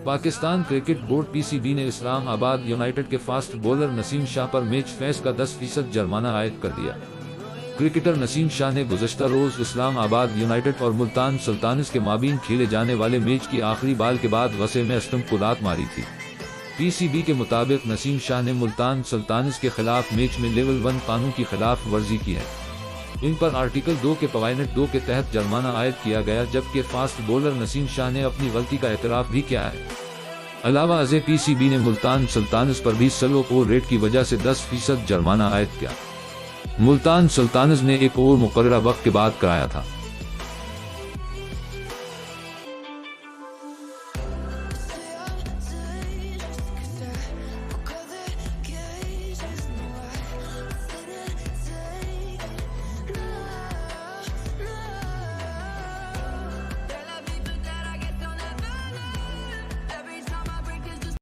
Pakistan cricket board PCB ने Islamabad United के fast bowler Naseem Shah पर मैच फेंस का 10% जुर्माना आयद कर दिया। क्रिकेटर नसीम शाह ने गुज़श्ता रोज इस्लामाबाद यूनाइटेड और मुल्तान सुल्तानस के माबीन खेले जाने वाले मैच की आखिरी बाल के बाद वसे में स्टंप को लात मारी थी। पीसीबी के मुताबिक नसीम शाह ने मुल्तान सुल्तानस के खिलाफ मैच में लेवल 1 कानून की खिलाफ वर्जी की है। इन पर आर्टिकल 2 के पवाइनट 2 के तहत जुर्माना आयद किया गया, जबकि फास्ट बॉलर नसीम शाह ने अपनी गलती का एतराफ़ भी किया है। अलावा अज़े पीसीबी ने मुल्तान सुल्तानस पर भी स्लो ओवर रेट की वजह से 10% जुर्माना आयद किया। मुल्तान सुल्तानस ने एक ओवर मुकर्ररा वक्त के बाद कराया था।